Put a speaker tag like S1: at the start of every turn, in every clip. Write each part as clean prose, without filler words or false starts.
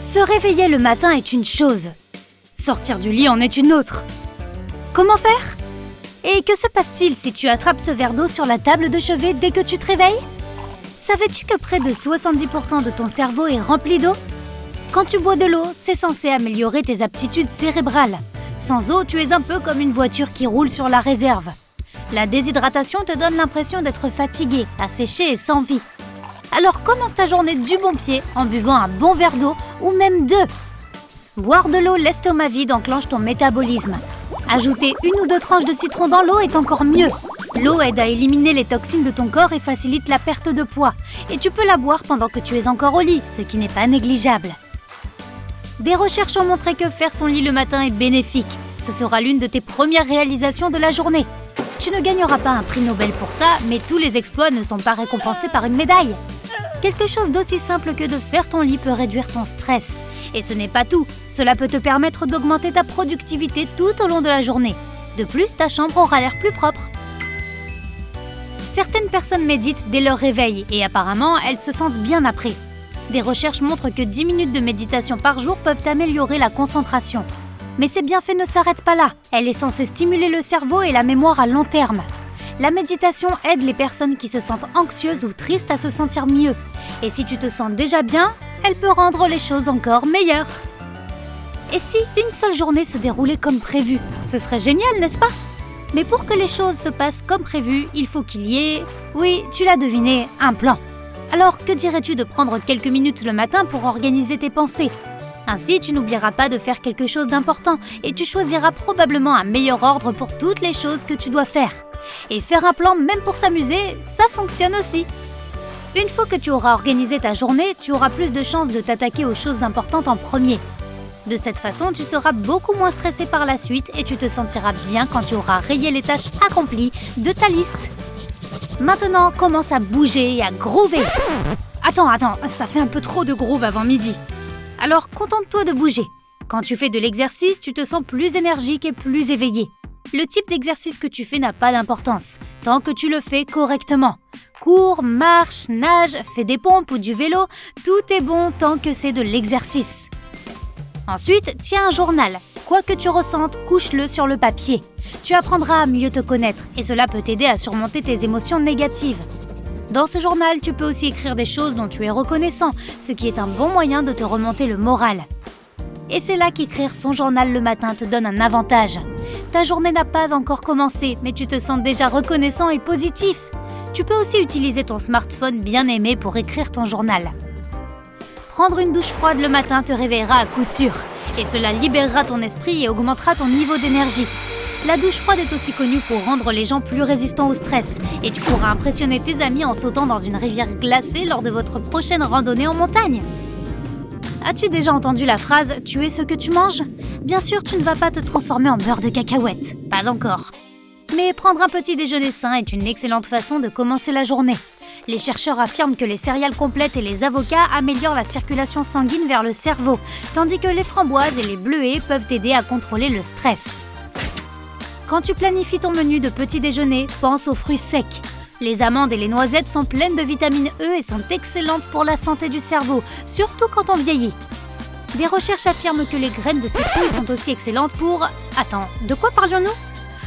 S1: Se réveiller le matin est une chose. Sortir du lit en est une autre. Comment faire? Et que se passe-t-il si tu attrapes ce verre d'eau sur la table de chevet dès que tu te réveilles? Savais-tu que près de 70% de ton cerveau est rempli d'eau? Quand tu bois de l'eau, c'est censé améliorer tes aptitudes cérébrales. Sans eau, tu es un peu comme une voiture qui roule sur la réserve. La déshydratation te donne l'impression d'être fatigué, asséché et sans vie. Alors commence ta journée du bon pied en buvant un bon verre d'eau ou même deux. Boire de l'eau l'estomac vide enclenche ton métabolisme. Ajouter une ou deux tranches de citron dans l'eau est encore mieux. L'eau aide à éliminer les toxines de ton corps et facilite la perte de poids. Et tu peux la boire pendant que tu es encore au lit, ce qui n'est pas négligeable. Des recherches ont montré que faire son lit le matin est bénéfique. Ce sera l'une de tes premières réalisations de la journée. Tu ne gagneras pas un prix Nobel pour ça, mais tous les exploits ne sont pas récompensés par une médaille. Quelque chose d'aussi simple que de faire ton lit peut réduire ton stress. Et ce n'est pas tout, cela peut te permettre d'augmenter ta productivité tout au long de la journée. De plus, ta chambre aura l'air plus propre. Certaines personnes méditent dès leur réveil et apparemment, elles se sentent bien après. Des recherches montrent que 10 minutes de méditation par jour peuvent améliorer la concentration. Mais ces bienfaits ne s'arrêtent pas là. Elle est censée stimuler le cerveau et la mémoire à long terme. La méditation aide les personnes qui se sentent anxieuses ou tristes à se sentir mieux. Et si tu te sens déjà bien, elle peut rendre les choses encore meilleures. Et si une seule journée se déroulait comme prévu? Ce serait génial, n'est-ce pas? Mais pour que les choses se passent comme prévu, il faut qu'il y ait, oui, tu l'as deviné, un plan. Alors, que dirais-tu de prendre quelques minutes le matin pour organiser tes pensées? Ainsi, tu n'oublieras pas de faire quelque chose d'important et tu choisiras probablement un meilleur ordre pour toutes les choses que tu dois faire. Et faire un plan, même pour s'amuser, ça fonctionne aussi. Une fois que tu auras organisé ta journée, tu auras plus de chances de t'attaquer aux choses importantes en premier. De cette façon, tu seras beaucoup moins stressé par la suite et tu te sentiras bien quand tu auras rayé les tâches accomplies de ta liste. Maintenant, commence à bouger et à groover. Attends, ça fait un peu trop de groove avant midi. Alors, contente-toi de bouger. Quand tu fais de l'exercice, tu te sens plus énergique et plus éveillé. Le type d'exercice que tu fais n'a pas d'importance, tant que tu le fais correctement. Cours, marche, nage, fais des pompes ou du vélo, tout est bon tant que c'est de l'exercice. Ensuite, tiens un journal. Quoi que tu ressentes, couche-le sur le papier. Tu apprendras à mieux te connaître et cela peut t'aider à surmonter tes émotions négatives. Dans ce journal, tu peux aussi écrire des choses dont tu es reconnaissant, ce qui est un bon moyen de te remonter le moral. Et c'est là qu'écrire son journal le matin te donne un avantage. Ta journée n'a pas encore commencé, mais tu te sens déjà reconnaissant et positif. Tu peux aussi utiliser ton smartphone bien aimé pour écrire ton journal. Prendre une douche froide le matin te réveillera à coup sûr. Et cela libérera ton esprit et augmentera ton niveau d'énergie. La douche froide est aussi connue pour rendre les gens plus résistants au stress. Et tu pourras impressionner tes amis en sautant dans une rivière glacée lors de votre prochaine randonnée en montagne. As-tu déjà entendu la phrase « tu es ce que tu manges » ? Bien sûr, tu ne vas pas te transformer en beurre de cacahuète. Pas encore. Mais prendre un petit déjeuner sain est une excellente façon de commencer la journée. Les chercheurs affirment que les céréales complètes et les avocats améliorent la circulation sanguine vers le cerveau, tandis que les framboises et les bleuets peuvent t'aider à contrôler le stress. Quand tu planifies ton menu de petit déjeuner, pense aux fruits secs. Les amandes et les noisettes sont pleines de vitamine E et sont excellentes pour la santé du cerveau, surtout quand on vieillit. Des recherches affirment que les graines de citrouille sont aussi excellentes pour... Attends, de quoi parlions-nous ?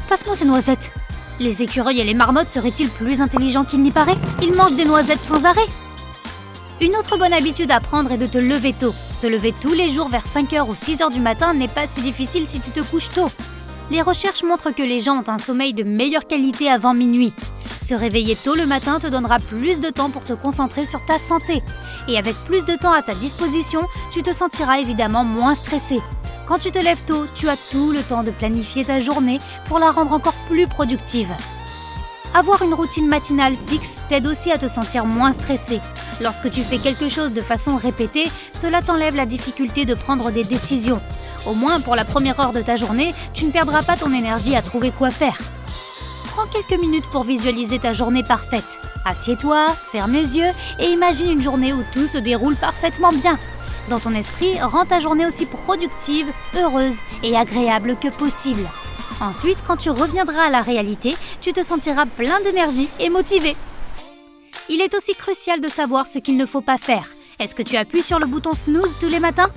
S1: Passe-moi ces noisettes. Les écureuils et les marmottes seraient-ils plus intelligents qu'il n'y paraît ? Ils mangent des noisettes sans arrêt. Une autre bonne habitude à prendre est de te lever tôt. Se lever tous les jours vers 5h ou 6h du matin n'est pas si difficile si tu te couches tôt. Les recherches montrent que les gens ont un sommeil de meilleure qualité avant minuit. Se réveiller tôt le matin te donnera plus de temps pour te concentrer sur ta santé. Et avec plus de temps à ta disposition, tu te sentiras évidemment moins stressé. Quand tu te lèves tôt, tu as tout le temps de planifier ta journée pour la rendre encore plus productive. Avoir une routine matinale fixe t'aide aussi à te sentir moins stressé. Lorsque tu fais quelque chose de façon répétée, cela t'enlève la difficulté de prendre des décisions. Au moins, pour la première heure de ta journée, tu ne perdras pas ton énergie à trouver quoi faire. Prends quelques minutes pour visualiser ta journée parfaite. Assieds-toi, ferme les yeux et imagine une journée où tout se déroule parfaitement bien. Dans ton esprit, rends ta journée aussi productive, heureuse et agréable que possible. Ensuite, quand tu reviendras à la réalité, tu te sentiras plein d'énergie et motivé. Il est aussi crucial de savoir ce qu'il ne faut pas faire. Est-ce que tu appuies sur le bouton snooze tous les matins?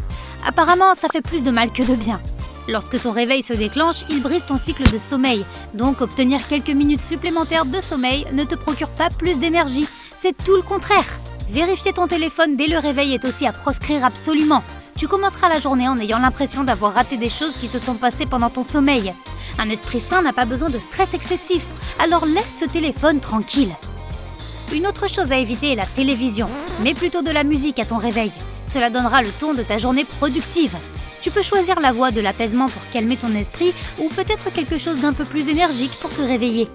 S1: Apparemment, ça fait plus de mal que de bien. Lorsque ton réveil se déclenche, il brise ton cycle de sommeil. Donc obtenir quelques minutes supplémentaires de sommeil ne te procure pas plus d'énergie. C'est tout le contraire. Vérifier ton téléphone dès le réveil est aussi à proscrire absolument. Tu commenceras la journée en ayant l'impression d'avoir raté des choses qui se sont passées pendant ton sommeil. Un esprit sain n'a pas besoin de stress excessif, alors laisse ce téléphone tranquille. Une autre chose à éviter est la télévision. Mets plutôt de la musique à ton réveil. Cela donnera le ton de ta journée productive. Tu peux choisir la voie de l'apaisement pour calmer ton esprit ou peut-être quelque chose d'un peu plus énergique pour te réveiller.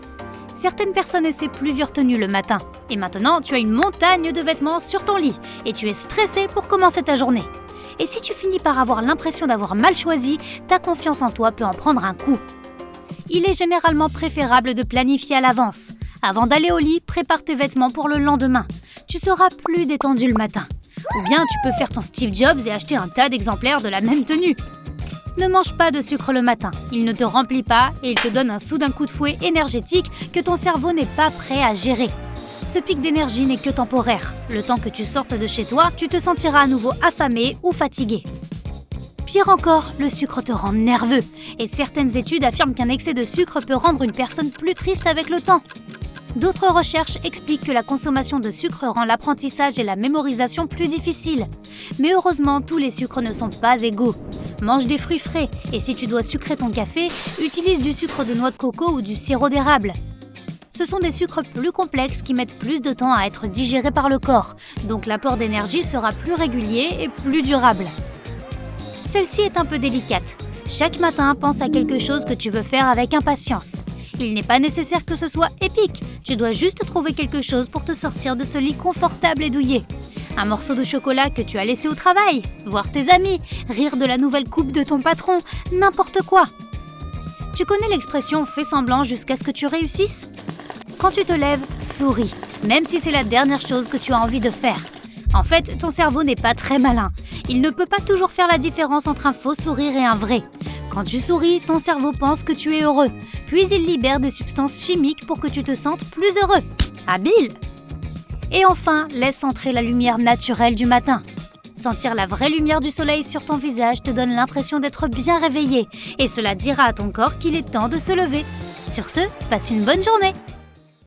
S1: Certaines personnes essaient plusieurs tenues le matin. Et maintenant, tu as une montagne de vêtements sur ton lit et tu es stressé pour commencer ta journée. Et si tu finis par avoir l'impression d'avoir mal choisi, ta confiance en toi peut en prendre un coup. Il est généralement préférable de planifier à l'avance. Avant d'aller au lit, prépare tes vêtements pour le lendemain. Tu seras plus détendu le matin. Ou bien tu peux faire ton Steve Jobs et acheter un tas d'exemplaires de la même tenue. Ne mange pas de sucre le matin. Il ne te remplit pas et il te donne un soudain coup de fouet énergétique que ton cerveau n'est pas prêt à gérer. Ce pic d'énergie n'est que temporaire. Le temps que tu sortes de chez toi, tu te sentiras à nouveau affamé ou fatigué. Pire encore, le sucre te rend nerveux. Et certaines études affirment qu'un excès de sucre peut rendre une personne plus triste avec le temps. D'autres recherches expliquent que la consommation de sucre rend l'apprentissage et la mémorisation plus difficiles. Mais heureusement, tous les sucres ne sont pas égaux. Mange des fruits frais et si tu dois sucrer ton café, utilise du sucre de noix de coco ou du sirop d'érable. Ce sont des sucres plus complexes qui mettent plus de temps à être digérés par le corps, donc l'apport d'énergie sera plus régulier et plus durable. Celle-ci est un peu délicate. Chaque matin, pense à quelque chose que tu veux faire avec impatience. Il n'est pas nécessaire que ce soit épique, tu dois juste trouver quelque chose pour te sortir de ce lit confortable et douillet. Un morceau de chocolat que tu as laissé au travail, voir tes amis, rire de la nouvelle coupe de ton patron, n'importe quoi. Tu connais l'expression « fais semblant jusqu'à ce que tu réussisses » ? Quand tu te lèves, souris, même si c'est la dernière chose que tu as envie de faire. En fait, ton cerveau n'est pas très malin. Il ne peut pas toujours faire la différence entre un faux sourire et un vrai. Quand tu souris, ton cerveau pense que tu es heureux, puis il libère des substances chimiques pour que tu te sentes plus heureux. Habile! Et enfin, laisse entrer la lumière naturelle du matin. Sentir la vraie lumière du soleil sur ton visage te donne l'impression d'être bien réveillé, et cela dira à ton corps qu'il est temps de se lever. Sur ce, passe une bonne journée!